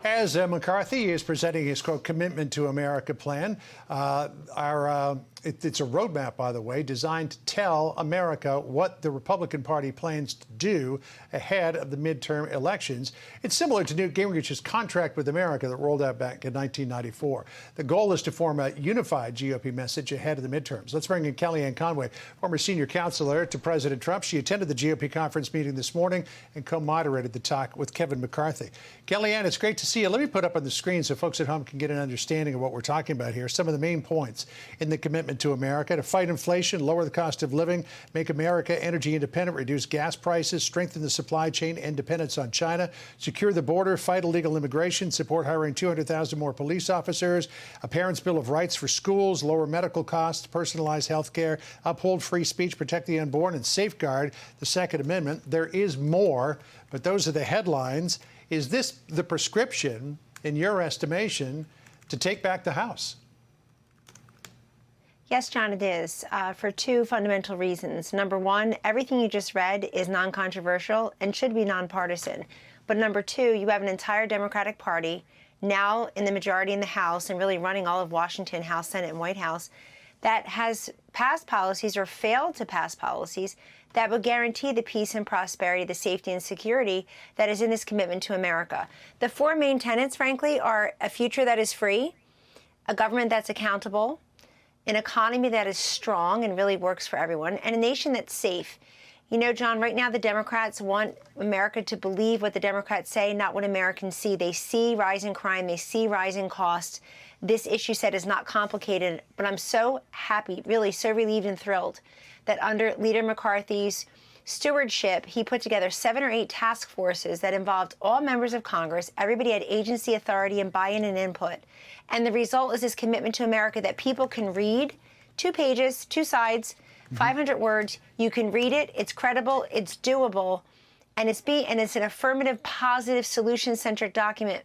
As McCarthy is presenting his, quote, commitment to America plan, it's a roadmap, by the way, designed to tell America what the Republican Party plans to do ahead of the midterm elections. It's similar to Newt Gingrich's contract with America that rolled out back in 1994. The goal is to form a unified GOP message ahead of the midterms. Let's bring in Kellyanne Conway, former senior counselor to President Trump. She attended the GOP conference meeting this morning and co-moderated the talk with Kevin McCarthy. Kellyanne, it's great to see you. Let me put up on the screen so folks at home can get an understanding of what we're talking about here. Some of the main points in the commitment to America: to fight inflation, lower the cost of living, make America energy independent, reduce gas prices, strengthen the supply chain and dependence on China, secure the border, fight illegal immigration, support hiring 200,000 more police officers, a parent's bill of rights for schools, lower medical costs, personalize health care, uphold free speech, protect the unborn, and safeguard the Second Amendment. There is more, but those are the headlines. Is this the prescription, in your estimation, to take back the House? Yes, John, it is, for two fundamental reasons. Number one, everything you just read is non-controversial and should be nonpartisan. But number two, you have an entire Democratic Party now in the majority in the House and really running all of Washington, House, Senate, and White House, that has passed policies or failed to pass policies that would guarantee the peace and prosperity, the safety and security that is in this commitment to America. The four main tenets, frankly, are a future that is free, a government that's accountable, an economy that is strong and really works for everyone, and a nation that's safe. You know, John, right now the Democrats want America to believe what the Democrats say, not what Americans see. They see rising crime. They see rising costs. This issue set is not complicated, but I'm so happy, really so relieved and thrilled that under Leader McCarthy's stewardship, he put together 7 or 8 task forces that involved all members of Congress. Everybody had agency authority and buy-in and input. And the result is this commitment to America that people can read, 2 pages, 2 sides, 500 words. You can read it. It's credible. It's doable. And it's an affirmative, positive, solution-centric document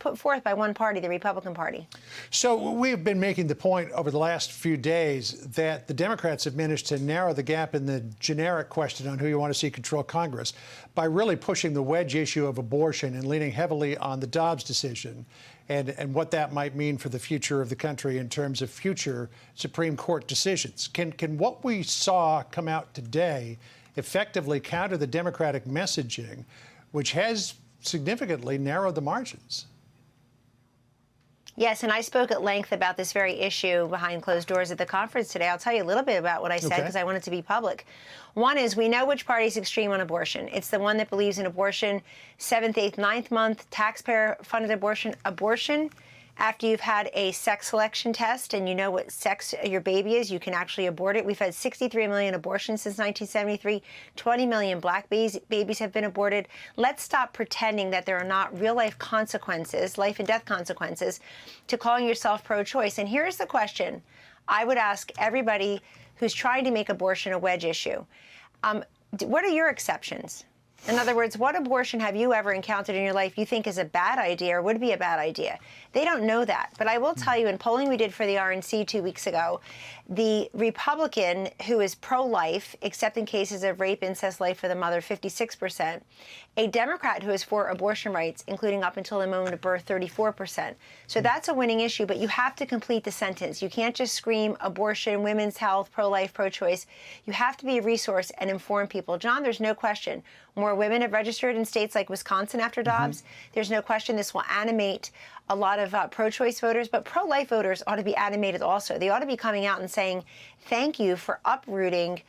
put forth by one party, the Republican Party. So we've been making the point over the last few days that the Democrats have managed to narrow the gap in the generic question on who you want to see control Congress by really pushing the wedge issue of abortion and leaning heavily on the Dobbs decision and what that might mean for the future of the country in terms of future Supreme Court decisions. Can what we saw come out today effectively counter the Democratic messaging, which has significantly narrowed the margins? Yes, and I spoke at length about this very issue behind closed doors at the conference today. I'll tell you a little bit about what I said because I want it to be public. One is we know which party is extreme on abortion. It's the one that believes in abortion, 7th, 8th, 9th month, taxpayer-funded abortion. Abortion, after you've had a sex selection test and you know what sex your baby is, you can actually abort it. We've had 63 million abortions since 1973. 20 million black babies have been aborted. Let's stop pretending that there are not real-life consequences, life and death consequences, to calling yourself pro-choice. And here's the question I would ask everybody who's trying to make abortion a wedge issue. What are your exceptions? In other words, what abortion have you ever encountered in your life you think is a bad idea or would be a bad idea? They don't know that. But I will tell you, in polling we did for the RNC 2 weeks ago, the Republican who is pro-life, except in cases of rape, incest, life for the mother, 56%. A Democrat who is for abortion rights, including up until the moment of birth, 34%. So that's a winning issue, but you have to complete the sentence. You can't just scream abortion, women's health, pro-life, pro-choice. You have to be a resource and inform people. John, there's no question. More women have registered in states like Wisconsin after Dobbs. There's no question this will animate a lot of pro-choice voters, but pro-life voters ought to be animated also. They ought to be coming out and saying, thank you for uprooting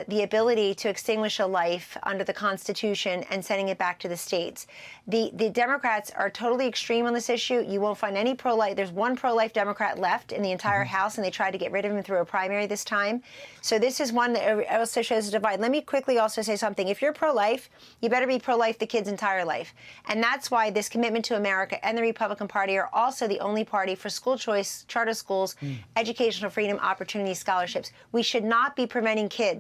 the ability to extinguish a life under the Constitution and sending it back to the states. The Democrats are totally extreme on this issue. You won't find any pro-life. There's one pro-life Democrat left in the entire House, and they tried to get rid of him through a primary this time. So this is one that also shows a divide. Let me quickly also say something. If you're pro-life, you better be pro-life the kid's entire life. And that's why this commitment to America and the Republican Party are also the only party for school choice, charter schools, educational freedom, opportunity scholarships. We should not be preventing kids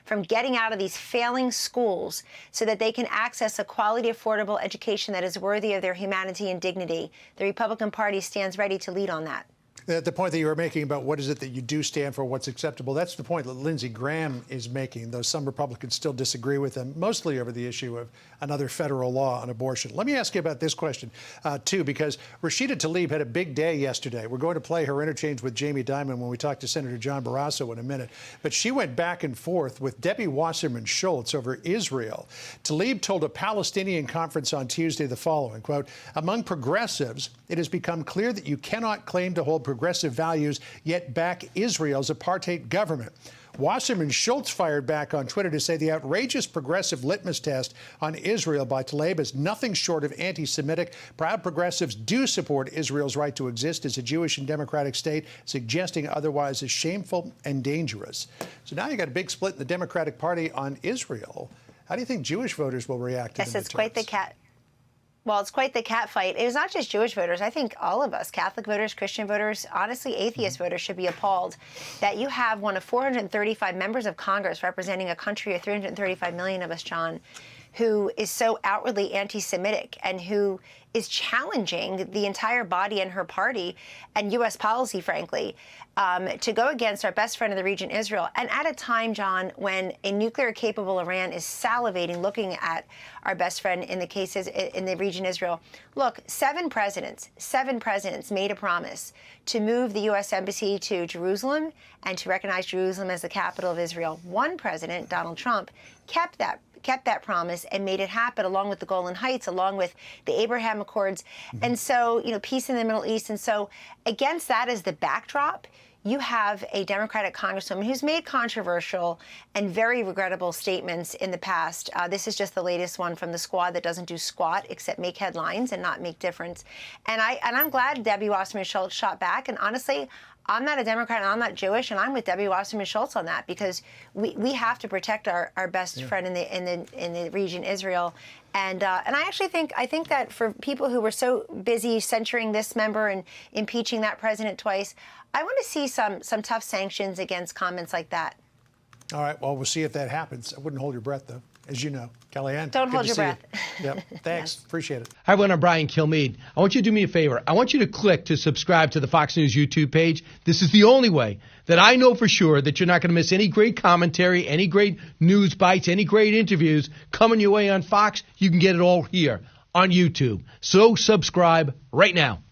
from getting out of these failing schools so that they can access a quality, affordable education that is worthy of their humanity and dignity. The Republican Party stands ready to lead on that. The point that you were making about what is it that you do stand for, what's acceptable, that's the point that Lindsey Graham is making, though some Republicans still disagree with him, mostly over the issue of another federal law on abortion. Let me ask you about this question, too, because Rashida Tlaib had a big day yesterday. We're going to play her interchange with Jamie Dimon when we talk to Senator John Barrasso in a minute. But she went back and forth with Debbie Wasserman Schultz over Israel. Tlaib told a Palestinian conference on Tuesday the following, quote, "Among progressives, it has become clear that you cannot claim to hold progressive values, yet back Israel's apartheid government." Wasserman Schultz fired back on Twitter to say the outrageous progressive litmus test on Israel by Tlaib is nothing short of anti-Semitic. Proud progressives do support Israel's right to exist as a Jewish and democratic state. Suggesting otherwise is shameful and dangerous. So now you got a big split in the Democratic Party on Israel. How do you think Jewish voters will react to yes, the it's quite the cat. Well, it's quite the cat fight. It was not just Jewish voters. I think all of us, Catholic voters, Christian voters, honestly, atheist voters, should be appalled that you have one of 435 members of Congress representing a country of 335 million of us, John, who is so outwardly anti-Semitic and who is challenging the entire body and her party and U.S. policy, frankly, to go against our best friend in the region, Israel. And at a time, John, when a nuclear-capable Iran is salivating looking at our best friend in the cases in the region, Israel. Look, seven presidents made a promise to move the U.S. Embassy to Jerusalem and to recognize Jerusalem as the capital of Israel. One president, Donald Trump, kept that promise and made it happen, along with the Golan Heights, along with the Abraham Accords. And so, peace in the Middle East. And so against that as the backdrop, you have a Democratic congresswoman who's made controversial and very regrettable statements in the past. This is just the latest one from the squad that doesn't do squat except make headlines and not make difference. And I'm glad Debbie Wasserman Schultz shot back. And honestly, I'm not a Democrat and I'm not Jewish, and I'm with Debbie Wasserman Schultz on that, because we have to protect our best friend in the region, Israel. And I actually think that for people who were so busy censuring this member and impeaching that president twice, I want to see some tough sanctions against comments like that. All right. Well, we'll see if that happens. I wouldn't hold your breath, though, as you know. Kellyanne, don't hold your breath. Yep. Thanks. Yes. Appreciate it. Hi, everyone. I'm Brian Kilmeade. I want you to do me a favor. I want you to click to subscribe to the Fox News YouTube page. This is the only way that I know for sure that you're not going to miss any great commentary, any great news bites, any great interviews coming your way on Fox. You can get it all here on YouTube. So subscribe right now.